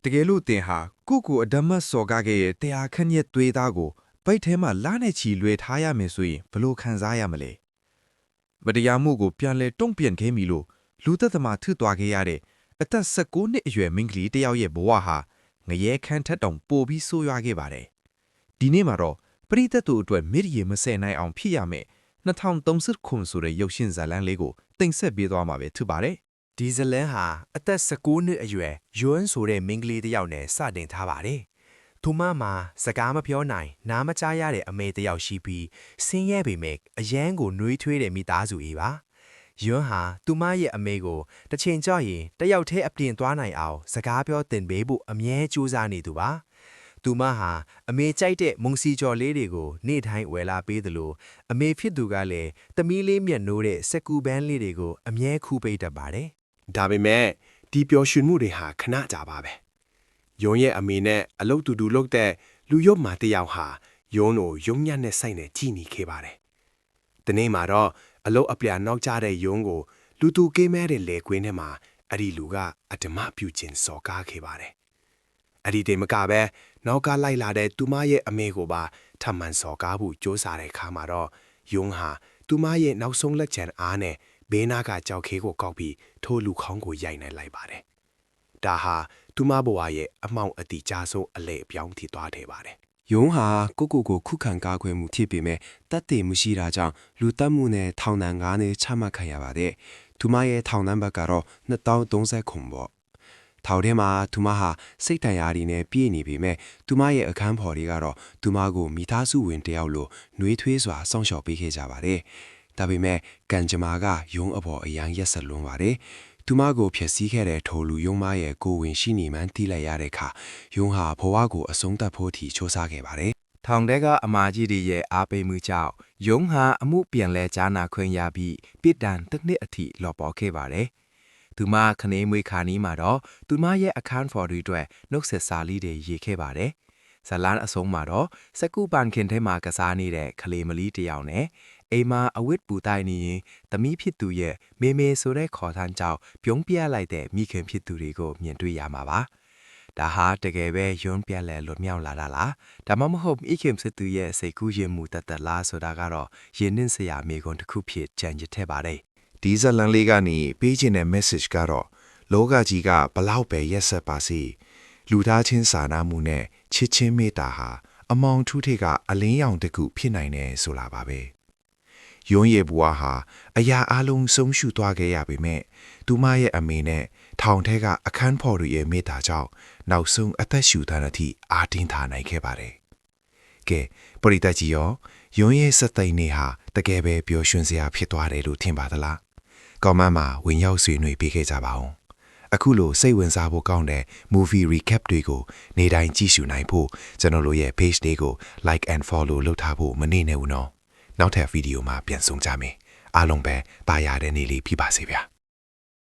တကယ်လို့တင်ဟာကိုအဒမတ်စော်ကားခဲ့ရဲ့တရားခန့်ရဲ့သွေးသားကိုပိတ်ထဲမှာလာနဲ့ချီလွှဲထားရမယ်ဆိုရင်ဘလို့ခံစားရမလဲမတရားမှုကိုပြန်လဲတုံ့ပြန်ခဲ့ပြီလို့လူသက်သမားထွသွားခဲ့ရတဲ့အသက်16နှစ်အရွယ်မိန်းကလေးတယောက်ရဲ့ဘဝဟာငရဲခန်းထက်တောင်ပိုပြီးဆိုးရွားခဲ့ပါတယ်ဒီနေ့မှာတော့ပရိသတ်တို့အတွက်မစ်ရီမဆယ်နိုင်အောင်ဖြစ်ရမယ်2030ခုဆိုတဲ့ရုပ်ရှင်ဇာတ်လမ်းလေးကိုတင်ဆက်ပေးသွားမှာပဲဖြစ်ပါတယ်ဒီဇလန်ဟာအသက်16နှစ်အရွယ်ယွန်းဆိုတဲ့မိန်းကလေးတစ်ယောက်နဲ့စတင်ထားပါတယ်။သူမမှာစကားမပြောနိုင်နားမကြားရတဲ့အမေတစ်ယောက်ရှိပြီးဆင်းရဲပေမဲ့အယမ်းကိုနှွေးထွေးတဲ့မိသားစုကြီးပါ။ယွန်းဟာသူမရဲ့အမေကိုတစ်ချိန်ကြောက်ရင်တယောက်တည်းအပြင်သွားနိုင်အောင်စကားပြောသင်ပေးဖို့အမြဲကြိုးစားနေသူပါ။သူမဟာအမေကြိုက်တဲ့မုံစီကျော်လေးတွေကိုနေ့တိုင်းဝယ်လာပေးသလိုအမေဖြစ်သူကလည်းသမီးလေးမျက်နှိုးတဲ့စက်ကူပန်းလေးတွေကိုအမြဲခူးပိတ်တတ်ပါတယ်။ ဒါပေမဲ့ဒီပျော်ရွှင်မှုတွေဟာခဏကြာပါပဲယုံရဲ့အမေနဲ့အလုတ်တူလုပ်တဲ့လူရုပ်မာတယောက်ဟာယုံကိုယုံညံ့တဲ့စိတ်နဲ့ကြည်နေခဲ့ပါတယ်ဒီနေ့မှာတော့အလုတ်အပြာနောက်ကျတဲ့ယုံကိုလူသူကိမဲတဲ့လေကွင်းထဲမှာအဲ့ဒီလူကအဓမ္မပြုခြင်းစော်ကားခဲ့ပါတယ်အဲ့ဒီတည်းမကပဲနောက်ကလိုက်လာတဲ့သူမရဲ့အမေကိုပါထပ်မံစော်ကားဖို့ကြိုးစားတဲ့အခါမှာတော့ယုံဟာသူမရဲ့နောက်ဆုံးလက်ချံအားနဲ့ဘေးနာကကြောက်ခဲကိုကောက်ပြီးထိုးလူခေါင်းကိုရိုက်နှက်လိုက်ပါတယ်။ဒါဟာသူမဘဝရဲ့အမောင်အတိကျဆုံးအလေအပြောင်းထိသွားခဲ့ပါတယ်။ယုံဟာကိုခုခံကားခွဲမှုဖြစ်ပေမဲ့တတ်သိမှုရှိတာကြောင့်လူတက်မှုနဲ့ထောင်ဒဏ်9နှစ်ချမှတ်ခံရပါတယ်။သူမရဲ့ထောင်ဒဏ်ဘက်ကတော့2030ခုပေါ့။ထောင်ထဲမှာသူမဟာစိတ်တန်ရာတွေနဲ့ပြည့်နေပေမဲ့သူမရဲ့အခန်းဖော်တွေကတော့သူမကိုမိသားစုဝင်တယောက်လိုနှွေးထွေးစွာစောင့်ရှောက်ပေးခဲ့ကြပါတယ်။ဒါပေမဲ့ကန်ဂျမာကယုံအပေါ်အရန်ရက်ဆက်လွန်းပါတယ်။သူမကိုဖျက်ဆီးခဲ့တဲ့ထိုလူယုံမရဲ့ကိုဝင်ရှိနေမှန်းသိလိုက်ရတဲ့အခါယုံဟာဘဝကိုအဆုံးသတ်ဖို့ထိချိုးစားခဲ့ပါတယ်။ထောင်ထဲကအမာကြီးတွေရဲ့အားပေးမှုကြောင့်ယုံဟာအမှုပြန်လဲကြားနာခွင့်ရပြီးပြည်တန်တစ်နှစ်အထိလော်ပေါ်ခဲ့ပါတယ်။သူမခနေမွေခါနီးမှာတော့သူမရဲ့အခန်းဖော်တွေအတွက်နှုတ်ဆက်စာလေးတွေရေးခဲ့ပါတယ်။ဇလန်းအဆုံးမှာတော့စကူပန်ခင်ထဲမှာကစားနေတဲ့ခလေးမလီတယောက်နဲ့အိမ်မှာအဝတ်ပူတိုင်းနေရင်သမီးဖြစ်သူရဲ့မေမေဆိုတဲ့ခေါ်ထမ်းကြောင့်ပြုံးပြလိုက်တဲ့မိခင်ဖြစ်သူတွေကိုမြင်တွေ့ရမှာပါ။ဒါဟာတကယ်ပဲယွန်းပြက်လဲလွတ်မြောက်လာတာလား။ဒါမှမဟုတ်မိခင်ဖြစ်သူရဲ့စိတ်ကူးရင်မှုတသက်လားဆိုတာကတော့ယဉ်နှင်းစရာမိကွန်းတစ်ခုဖြစ်ကြံ့ရစ်ထက်ပါတယ်။ဒီဇလန်လေးကနေပေးချင်တဲ့ message ကတော့လောကကြီးကဘလောက်ပဲရက်ဆက်ပါစေလူသားချင်းစာနာမှုနဲ့ချစ်ချင်းမေတ္တာဟာအမောင်ထုထိပ်ကအလင်းရောင်တစ်ခုဖြစ်နိုင်တယ်ဆိုတာပါပဲ။ယွန်းရဲ့ဘဝဟာအရာအလုံးဆုံးရှုသွားခဲ့ရပေမဲ့သူမရဲ့အမေနဲ့ထောင်ထဲကအခန်းဖော်တွေရဲ့မေတ္တာကြောင့်နောက်ဆုံးအသက်ရှူထားတဲ့အထိအားတင်းထားနိုင်ခဲ့ပါတယ်။ကဲပရိသတ်ကြီးရောယွန်းရဲ့စက်သိန်းနေဟာတကယ်ပဲပျော်ရွှင်စရာဖြစ်သွားတယ်လို့ထင်ပါသလား။ကောမန့်မှာဝင်ရောက်ဆွေးနွေးပေးခဲ့ကြပါဦး။အခုလိုစိတ်ဝင်စားဖို့ကောင်းတဲ့ movie recap တွေကိုနေ့တိုင်းကြည့်ရှုနိုင်ဖို့ကျွန်တော်တို့ရဲ့ page လေးကို like and follow လုပ်ထားဖို့မနေနဲ့ဦးနော်။နောက်ထပ်ဗီဒီယိုမှာပြန်ဆုံကြမယ်အားလုံးပဲတာယာတဲ့နေ့လေးဖြစ်ပါစေဗျာ